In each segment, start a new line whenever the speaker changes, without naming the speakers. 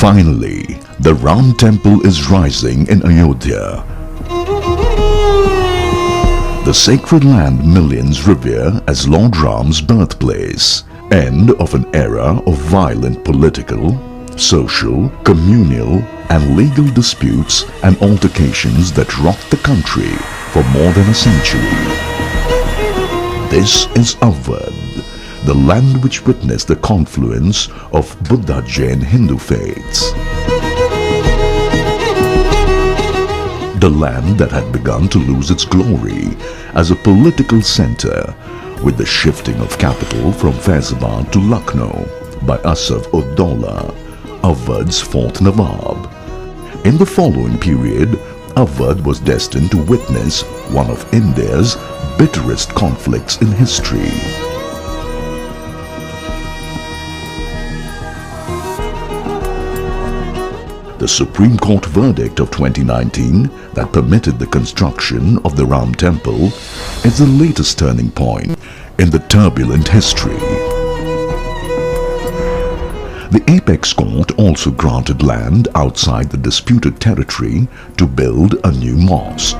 Finally, the Ram temple is rising in Ayodhya. The sacred land millions revere as Lord Ram's birthplace. End of an era of violent political, social, communal and legal disputes and altercations that rocked the country for more than a century. This is Avadh, the land which witnessed the confluence of Buddha Jain Hindu faiths. The land that had begun to lose its glory as a political center with the shifting of capital from Faizabad to Lucknow by Asaf ud-Daula, Avadh's fourth Nawab. In the following period, Avadh was destined to witness one of India's bitterest conflicts in history. The Supreme Court verdict of 2019 that permitted the construction of the Ram Temple is the latest turning point in the turbulent history. The Apex Court also granted land outside the disputed territory to build a new mosque.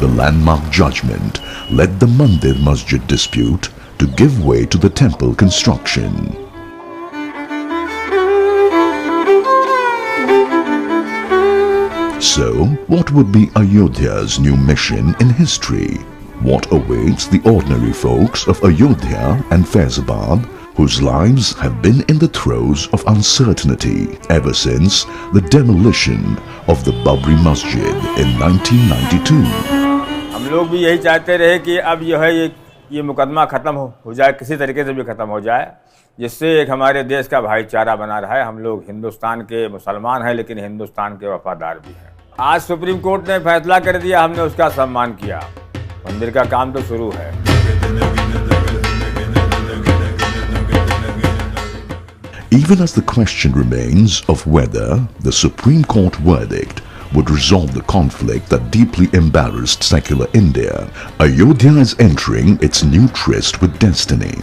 The landmark judgment led the Mandir Masjid dispute to give way to the temple construction. So, what would be Ayodhya's new mission in history? What awaits the ordinary folks of Ayodhya and Faizabad, whose lives have been in the throes of uncertainty ever since the demolition of the Babri Masjid in 1992?
हम लोग भी यही चाहते रहे कि अब ये मुकदमा खत्म हो जाए, किसी तरीके से भी खत्म हो जाए, जिससे एक हमारे देश का भाईचारा बना रहा है। हम लोग हिंदुस्तान के मुसलमान हैं, लेकिन हिंदुस्तान के वफादार भी हैं। आज सुप्रीम कोर्ट ने फैसला कर दिया, हमने उसका सम्मान किया। मंदिर का काम तो शुरू है।
Even as the question remains of whether the Supreme Court verdict would resolve the conflict that deeply embarrassed secular India, Ayodhya is entering its new tryst with destiny.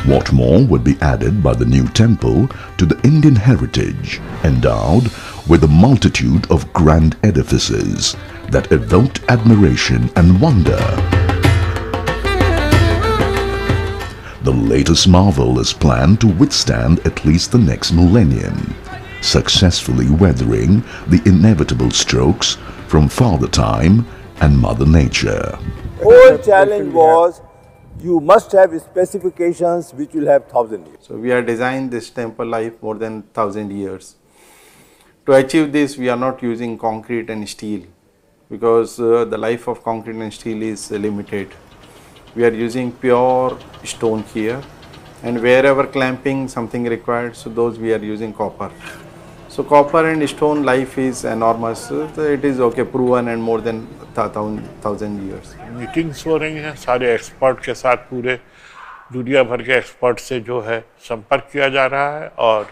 What more would be added by the new temple to the Indian heritage, endowed with a multitude of grand edifices that evoked admiration and wonder? The latest marvel is planned to withstand at least the next millennium, successfully weathering the inevitable strokes from Father Time and Mother Nature.
The whole challenge was you must have specifications which will have 1,000 years.
So we have designed this temple life more than 1,000 years. To achieve this, we are not using concrete and steel because the life of concrete and steel is limited. We are using pure stone here, and wherever clamping something required, so those we are using copper. So copper and stone life is enormous. So it is okay, proven and more than 1,000 years.
Meetings हो रही हैं, सारे expert के साथ पूरे दुनिया भर के एक्सपर्ट से जो है संपर्क किया जा रहा है और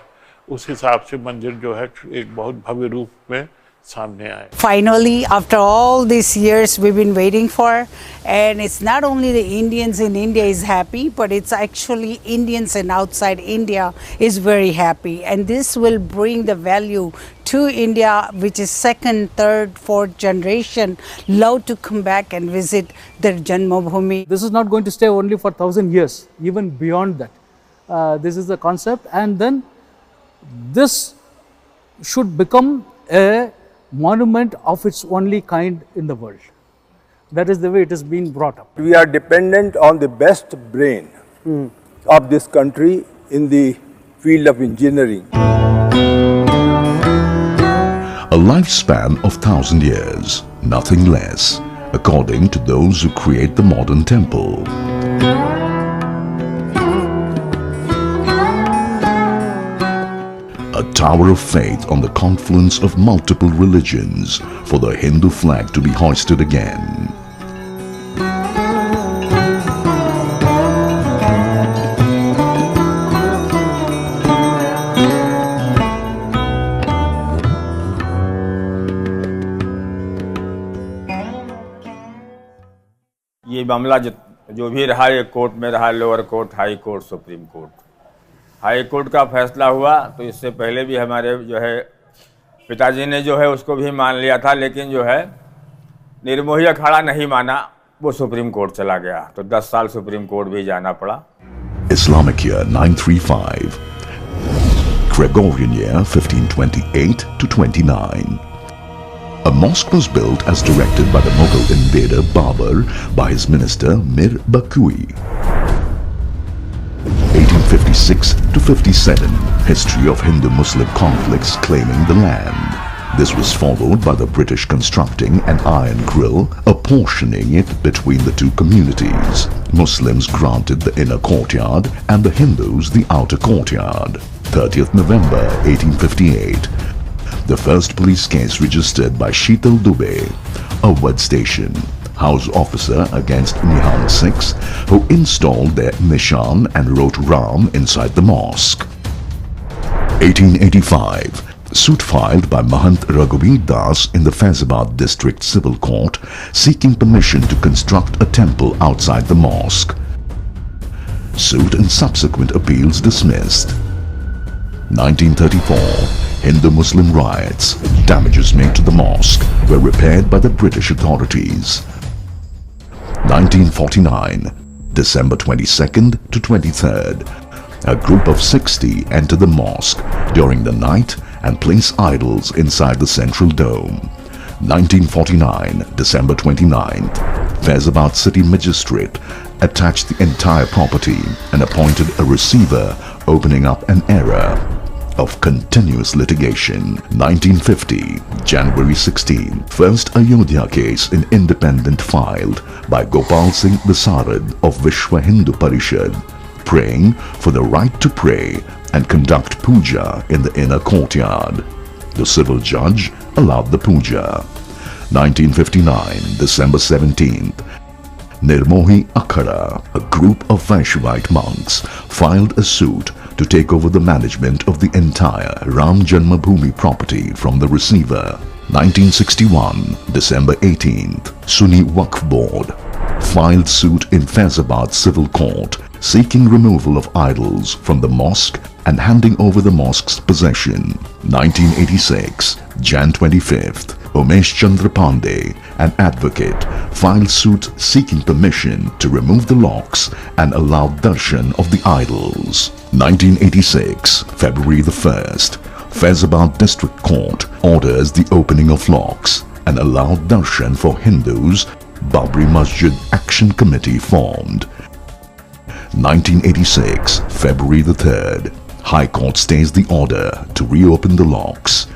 उस हिसाब से मंदिर जो है एक बहुत भव्य रूप में सामने आए.
Finally, after all these years we've been waiting for, and it's not only the Indians in India is happy, but it's actually Indians and outside India is very happy, and this will bring the value to India, which is second, third, fourth generation love to come back and visit their Janmabhoomi.
This is not going to stay only for 1,000 years, even beyond that. This is the concept, and then this should become a monument of its only kind in the world. That is the way it has been brought up.
We are dependent on the best brain of this country in the field of engineering.
A lifespan of 1,000 years, nothing less, according to those who create the modern temple. A tower of faith on the confluence of multiple religions for the Hindu flag to be hoisted again.
ये मामला जो भी रहा ये court में रहा, lower court, high court, supreme court. High court का फैसला हुआ तो इससे पहले भी हमारे जो है पिताजी ने जो है उसको भी मान लिया था, लेकिन जो है निर्मोही अखाड़ा नहीं माना, वो सुप्रीम कोर्ट चला गया, तो 10 साल सुप्रीम कोर्ट भी जाना पड़ा।
Islamic year 935, Gregorian year 1528 to 29. A mosque was built as directed by the Mughal invader Babur by his minister Mir Bakui. 1856 to 57, history of Hindu-Muslim conflicts claiming the land. This was followed by the British constructing an iron grill, apportioning it between the two communities. Muslims granted the inner courtyard and the Hindus the outer courtyard. 30th November 1858. The first police case registered by Sheetal Dubey, a Wad station house officer against Nihal Sikhs who installed their Nishan and wrote Ram inside the mosque. 1885. Suit filed by Mahant Raghuveer Das in the Faizabad District Civil Court seeking permission to construct a temple outside the mosque. Suit and subsequent appeals dismissed. 1934. Hindu-Muslim riots. Damages made to the mosque were repaired by the British authorities. 1949. December 22nd to 23rd. A group of 60 entered the mosque during the night and placed idols inside the central dome. 1949. December 29th. Faizabad City Magistrate attached the entire property and appointed a receiver, opening up an era of continuous litigation. 1950, January 16, first Ayodhya case in independent filed by Gopal Singh Visarad of Vishwa Hindu Parishad, praying for the right to pray and conduct puja in the inner courtyard. The civil judge allowed the puja. 1959, December 17th, Nirmohi Akhada, a group of Vaishnavite monks, filed a suit to take over the management of the entire Ram Janmabhoomi property from the receiver. 1961, December 18th, Sunni Waqf Board filed suit in Faizabad Civil Court seeking removal of idols from the mosque and handing over the mosque's possession. 1986, Jan 25th, Umesh Chandra Pandey, an advocate, filed suit seeking permission to remove the locks and allow darshan of the idols. 1986, February the 1st, Faizabad District Court orders the opening of locks and allowed darshan for Hindus. Babri Masjid Action Committee formed. 1986, February the 3rd, High Court stays the order to reopen the locks.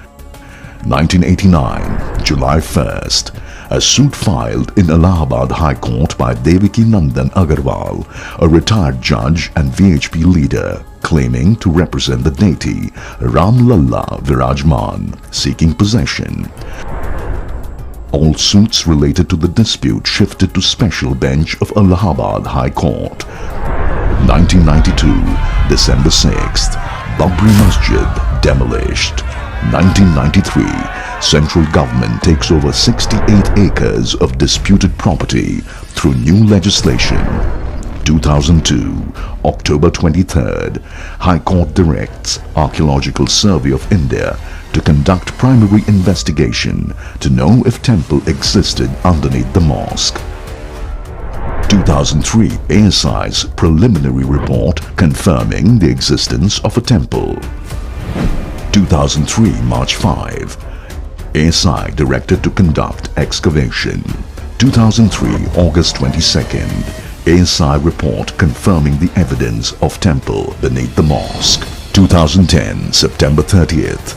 1989, July 1st, a suit filed in Allahabad High Court by Devaki Nandan Agarwal, a retired judge and VHP leader, claiming to represent the deity Ram Lalla Virajman, seeking possession. All suits related to the dispute shifted to special bench of Allahabad High Court. 1992, December 6th, Babri Masjid demolished. 1993, central government takes over 68 acres of disputed property through new legislation. 2002, October 23rd, High Court directs Archaeological Survey of India to conduct primary investigation to know if temple existed underneath the mosque. 2003, ASI's preliminary report confirming the existence of a temple. 2003, March 5, ASI directed to conduct excavation. 2003, August 22nd, ASI report confirming the evidence of temple beneath the mosque. 2010, September 30th,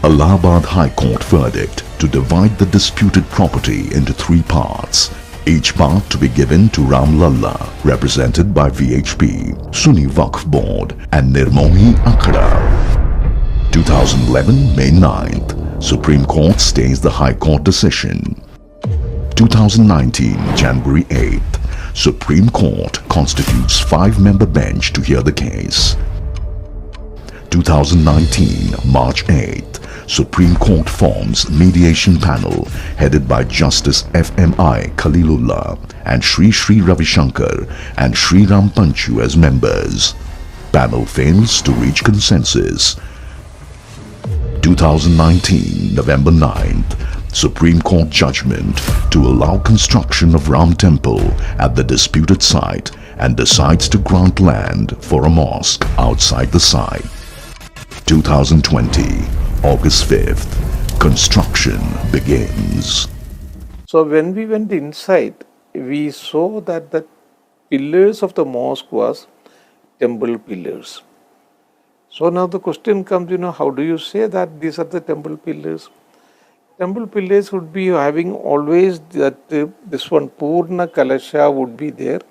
Allahabad High Court verdict to divide the disputed property into 3 parts, each part to be given to Ram Lalla, represented by VHP, Sunni Waqf Board and Nirmohi Akhada. 2011, May 9th, Supreme Court stays the High Court decision. 2019, January 8th, Supreme Court constitutes 5-member bench to hear the case. 2019, March 8th, Supreme Court forms mediation panel headed by Justice FMI Khalilullah and Sri Sri Ravi Shankar and Sri Ram Panchu as members. Panel fails to reach consensus. 2019, November 9th, Supreme Court judgment to allow construction of Ram Temple at the disputed site and decides to grant land for a mosque outside the site. 2020, August 5th, construction begins.
So when we went inside, we saw that the pillars of the mosque was temple pillars. So now the question comes, how do you say that these are the temple pillars? Temple pillars would be having always that this one Purna Kalasha would be there.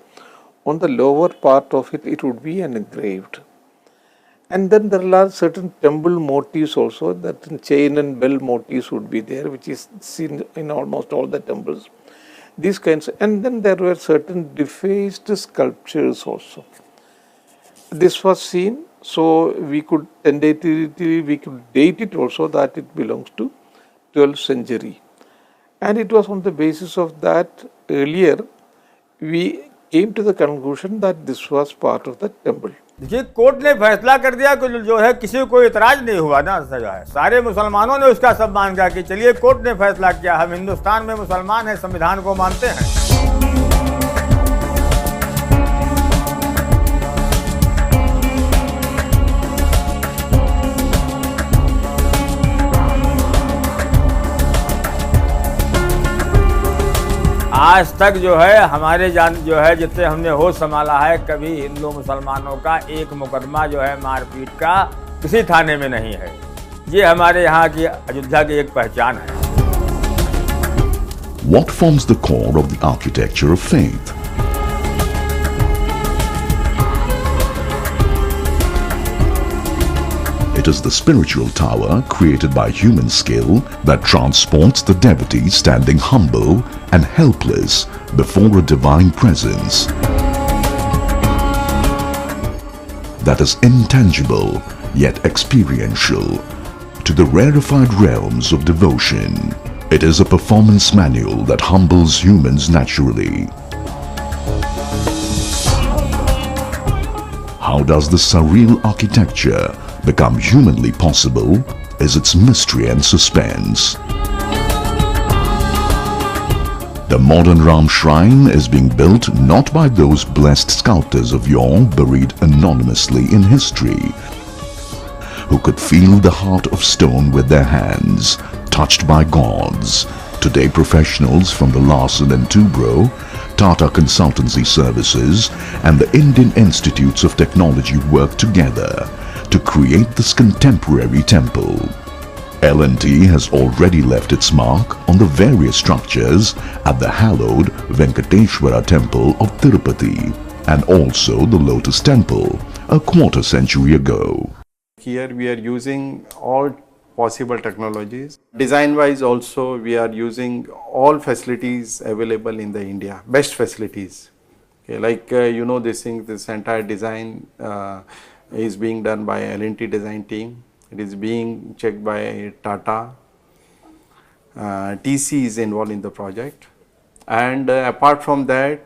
On the lower part of it, it would be engraved. And then there are certain temple motifs also, that chain and bell motifs would be there, which is seen in almost all the temples. These kinds, and then there were certain defaced sculptures also. This was seen, so we could tentatively date it also that it belongs to 12th century. And it was on the basis of that earlier we came to the conclusion that this was part of the temple.
देखिए court ने फैसला कर दिया कि जो है किसी को कोई इतराज नहीं हुआ ना, जो है सारे मुसलमानों ने उसका सम्मान किया कि चलिए कोर्ट ने फैसला किया, हम हिंदुस्तान में मुसलमान हैं, संविधान को मानते हैं। आज तक जो है हमारे जो है जितने हमने होश संभाला है, कभी हिंदू मुसलमानों का एक मुकदमा जो है मारपीट का किसी थाने में नहीं है। ये हमारे यहाँ की अयोध्या की एक पहचान है।
What forms the core of the architecture of faith? It is the spiritual tower created by human skill that transports the devotee standing humble and helpless before a divine presence. That is intangible yet experiential to the rarefied realms of devotion. It is a performance manual that humbles humans naturally. How does the surreal architecture become humanly possible is its mystery and suspense. The modern Ram Shrine is being built not by those blessed sculptors of yore buried anonymously in history, who could feel the heart of stone with their hands, touched by gods. Today professionals from the Larsen and Toubro, Tata Consultancy Services and the Indian Institutes of Technology work together to create this contemporary temple. L&T has already left its mark on the various structures at the hallowed Venkateshwara temple of Tirupati and also the Lotus temple a quarter century ago.
Here we are using all possible technologies. Design wise also we are using all facilities available in the India, best facilities. Okay, like this entire design is being done by L&T design team. It is being checked by Tata. TC is involved in the project, and apart from that,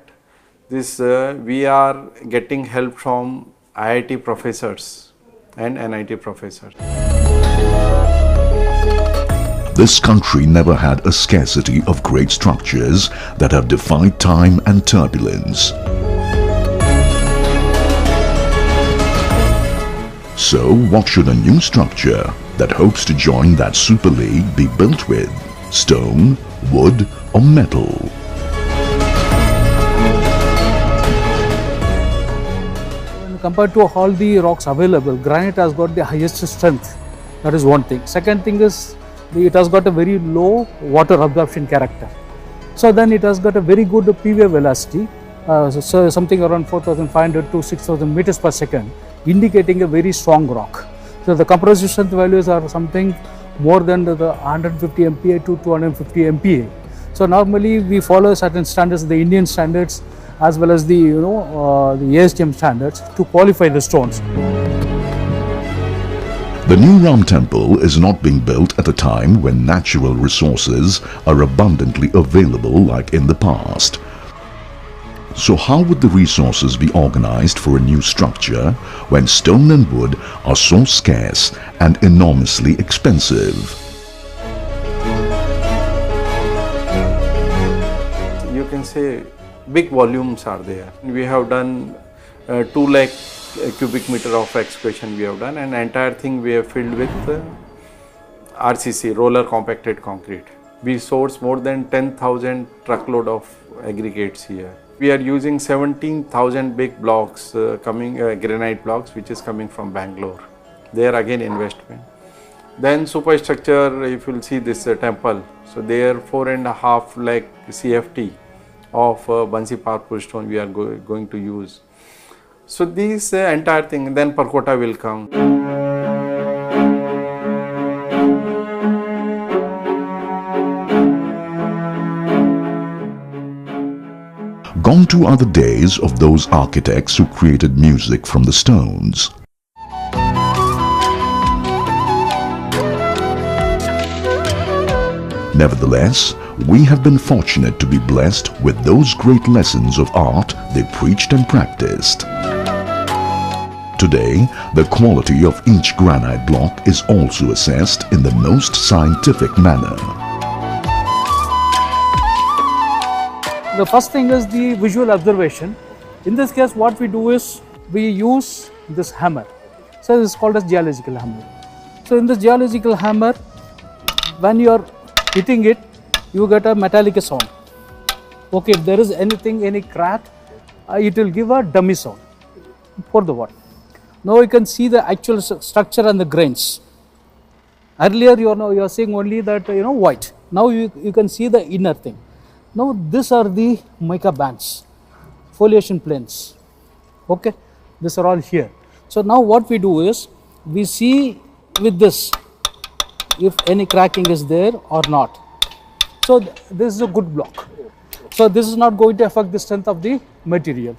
this we are getting help from IIT professors and NIT professors.
This country never had a scarcity of great structures that have defied time and turbulence. So, what should a new structure that hopes to join that Super League be built with? Stone, wood, or metal?
When compared to all the rocks available, granite has got the highest strength. That is one thing. Second thing is, it has got a very low water absorption character. So then it has got a very good PV velocity, so something around 4,500 to 6,000 meters per second, indicating a very strong rock. So the compressive strength values are something more than the 150 MPa to 250 MPa. So normally we follow certain standards, the Indian standards as well as the the ASTM standards to qualify the stones.
The new Ram temple is not being built at a time when natural resources are abundantly available like in the past. So how would the resources be organized for a new structure when stone and wood are so scarce and enormously expensive?
You can say big volumes are there. We have done 2 lakh cubic meter of excavation we have done, and entire thing we have filled with RCC, roller compacted concrete. We source more than 10,000 truckload of aggregates here. We are using 17,000 big blocks, granite blocks, which is coming from Bangalore. There again investment. Then superstructure, if you will see this temple, so there 4.5 lakh CFT of Bansi Parpur stone we are going to use. So this entire thing, then Percotta will come.
Gone too are the days of those architects who created music from the stones. Nevertheless, we have been fortunate to be blessed with those great lessons of art they preached and practiced. Today, the quality of each granite block is also assessed in the most scientific manner.
The first thing is the visual observation. In this case, what we do is we use this hammer. So this is called as geological hammer. So in this geological hammer, when you are hitting it, you get a metallic sound. Okay, if there is anything, any crack, it will give a dummy sound for the what. Now you can see the actual structure and the grains. Earlier you are seeing only that white. Now you can see the inner thing. Now these are the mica bands, foliation planes. Okay, these are all here. So now what we do is we see with this if any cracking is there or not. So this is a good block. So this is not going to affect the strength of the material.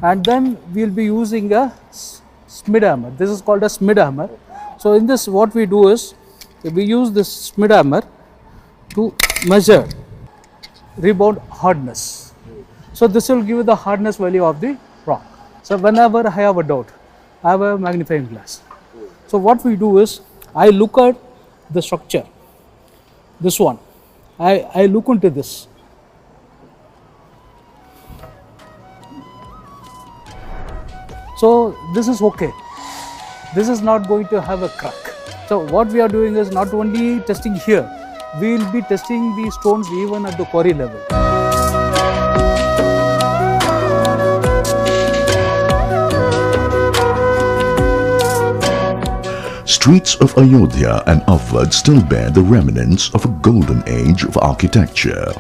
And then we will be using a smid hammer. This is called a smid hammer. So in this what we do is we use this smid hammer to measure rebound hardness. So this will give you the hardness value of the rock. So whenever I have a doubt, I have a magnifying glass. So what we do is I look at the structure, this one, I look into this. So this is okay. This is not going to have a crack. So what we are doing is not only testing here, we will be testing the stones even at the quarry level.
Streets of Ayodhya and upward still bear the remnants of a golden age of architecture.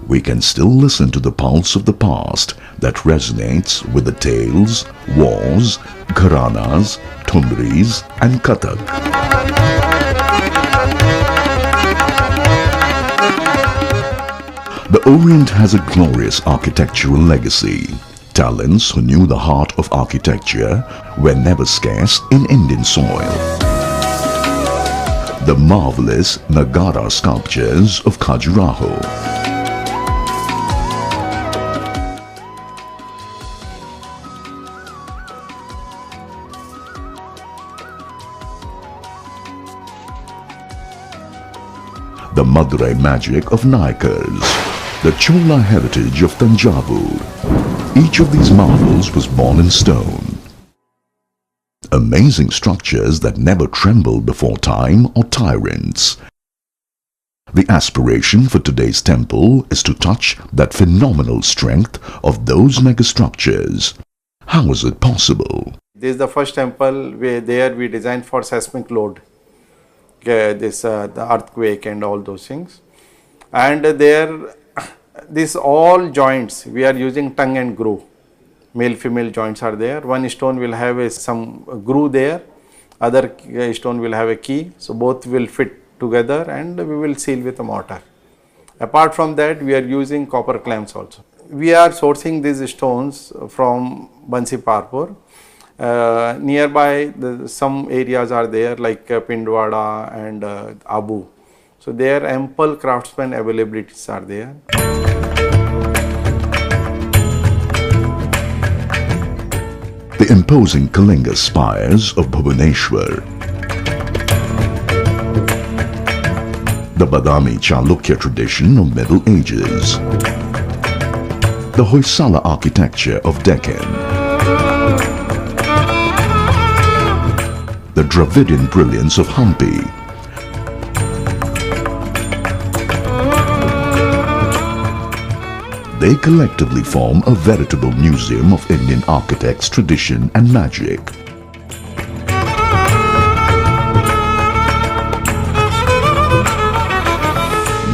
We can still listen to the pulse of the past that resonates with the tales, wars, gharanas, thumris and Kathak. The Orient has a glorious architectural legacy. Talents who knew the heart of architecture were never scarce in Indian soil. The marvelous Nagara sculptures of Khajuraho. The Madurai magic of Naikars, the Chola heritage of Tanjavur. Each of these marvels was born in stone. Amazing structures that never trembled before time or tyrants. The aspiration for today's temple is to touch that phenomenal strength of those megastructures. How is it possible?
This is the first temple where there we designed for seismic load. The earthquake and all those things, and there these all joints we are using tongue and groove. Male female joints are there. One stone will have some groove there, other stone will have a key, so both will fit together and we will seal with a mortar. Apart from that, we are using copper clamps also. We are sourcing these stones from Bansi Parpur. Nearby some areas are there like Pindwada and Abu. So there ample craftsman availabilities are there.
The imposing Kalinga spires of Bhubaneswar, the Badami Chalukya tradition of Middle Ages, the Hoysala architecture of Deccan, the Dravidian brilliance of Hampi, they collectively form a veritable museum of Indian architects' tradition and magic.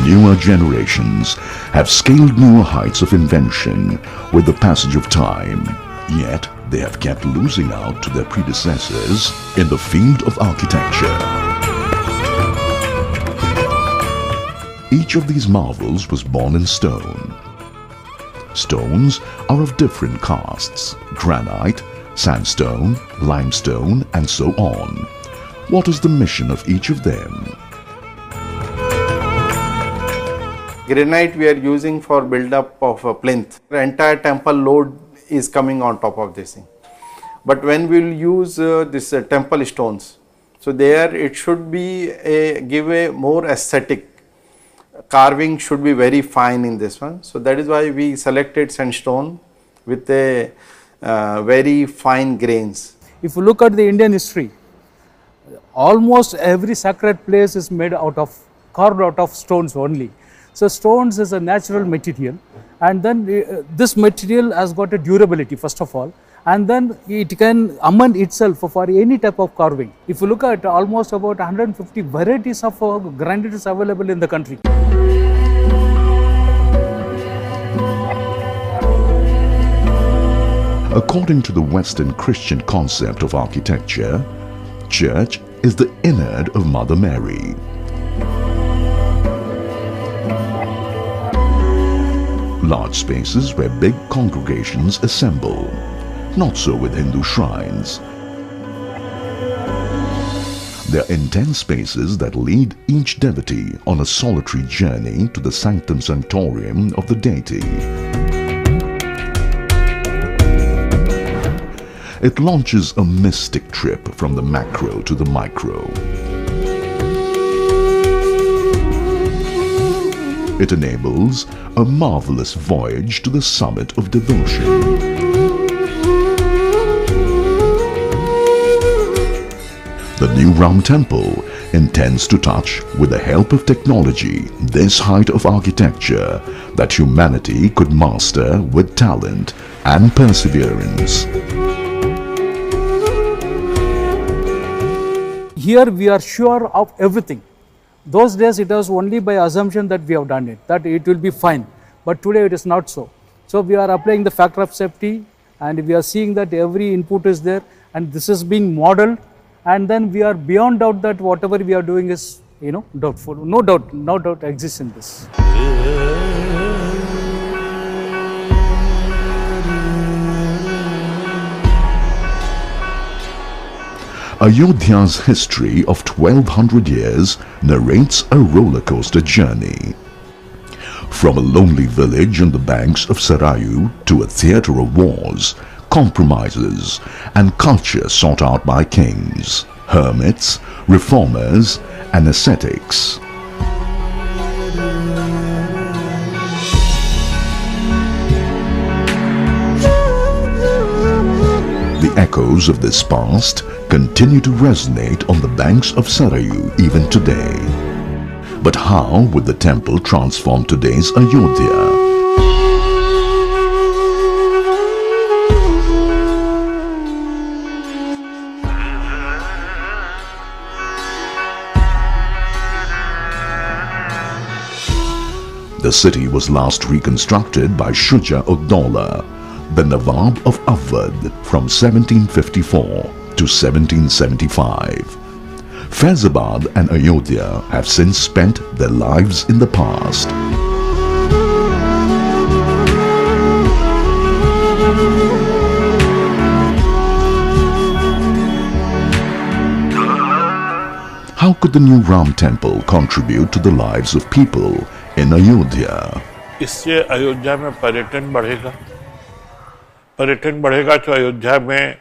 Newer generations have scaled newer heights of invention with the passage of time, yet they have kept losing out to their predecessors in the field of architecture. Each of these marvels was born in stone. Stones are of different casts: granite, sandstone, limestone, and so on. What is the mission of each of them?
Granite we are using for build up of a plinth. The entire temple load is coming on top of this thing. But when we will use this temple stones, so there it should be give a more aesthetic. Carving should be very fine in this one. So that is why we selected sandstone with a very fine grains.
If you look at the Indian history, almost every sacred place is made carved out of stones only. So stones is a natural material, and then this material has got a durability first of all, and then it can amend itself for any type of carving. If you look at almost about 150 varieties of granites available in the country.
According to the Western Christian concept of architecture, church is the innard of Mother Mary. Large spaces where big congregations assemble. Not so with Hindu shrines. They are intense spaces that lead each devotee on a solitary journey to the sanctum sanctorum of the deity. It launches a mystic trip from the macro to the micro. It enables a marvelous voyage to the summit of devotion. The new Ram Temple intends to touch, with the help of technology, this height of architecture that humanity could master with talent and perseverance.
Here we are sure of everything. Those days it was only by assumption that we have done it, that it will be fine. But today it is not so. So we are applying the factor of safety, and we are seeing that every input is there, and this is being modeled, and then we are beyond doubt that whatever we are doing is, doubtful. No doubt exists in this.
Ayodhya's history of 1200 years narrates a roller coaster journey. From a lonely village on the banks of Sarayu to a theatre of wars, compromises, and culture sought out by kings, hermits, reformers, and ascetics. The echoes of this past continue to resonate on the banks of Sarayu even today. But how would the temple transform today's Ayodhya? The city was last reconstructed by Shuja-ud-Dawla, the Nawab of Awadh, from 1754 to 1775. Faizabad and Ayodhya have since spent their lives in the past. How could the new Ram temple contribute to the lives of people in Ayodhya?
इससे अयोध्या में पर्यटन बढ़ेगा, पर्यटन बढ़ेगा तो अयोध्या में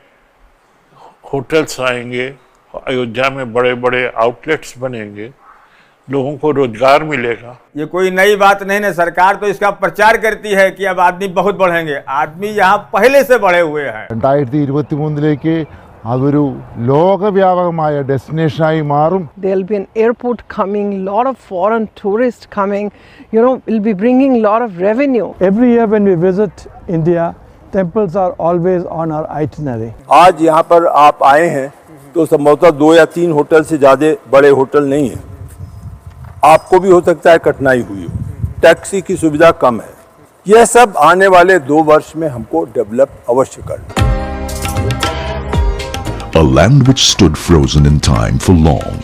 hotels आएंगे, अयोध्या में बड़े बड़े आउटलेट्स बनेंगे, लोगों को रोजगार मिलेगा।
ये कोई नई बात नहीं है, सरकार तो इसका प्रचार करती है कि अब आदमी बहुत बढ़ेंगे, आदमी यहाँ पहले से बढ़े हुए हैं।
2023 അതൊരു ലോകവ്യാപകമായ ഡെസ്റ്റിനേഷനായി മാറും.
There'll be an airport coming, lot of foreign tourists coming, we'll be bringing a lot of revenue.
Every year when we visit India, temples are always on our itinerary.
आज यहाँ पर आप आए हैं तो संभवतः 2 या 3 होटल से ज़्यादा बड़े होटल नहीं हैं। आपको भी हो सकता है कठिनाई हुई हो, टैक्सी की सुविधा कम है। यह सब आने वाले 2 वर्ष में हमको डेवलप अवश्य करना।
A land which stood frozen in time for long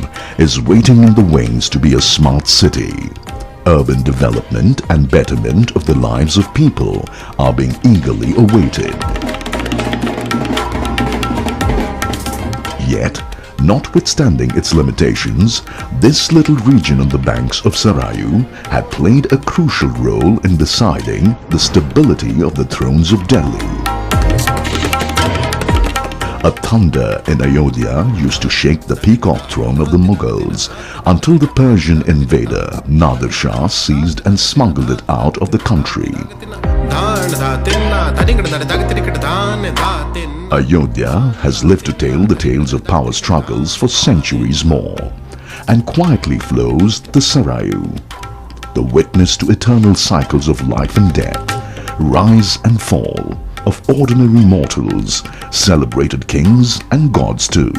is waiting in the wings to be a smart city. Urban development and betterment of the lives of people are being eagerly awaited. Yet, notwithstanding its limitations, this little region on the banks of Sarayu had played a crucial role in deciding the stability of the thrones of Delhi. A thunder in Ayodhya used to shake the peacock throne of the Mughals until the Persian invader Nadir Shah seized and smuggled it out of the country. Ayodhya has lived to tell the tales of power struggles for centuries more, and quietly flows the Sarayu, the witness to eternal cycles of life and death, rise and fall, of ordinary mortals, celebrated kings and gods too.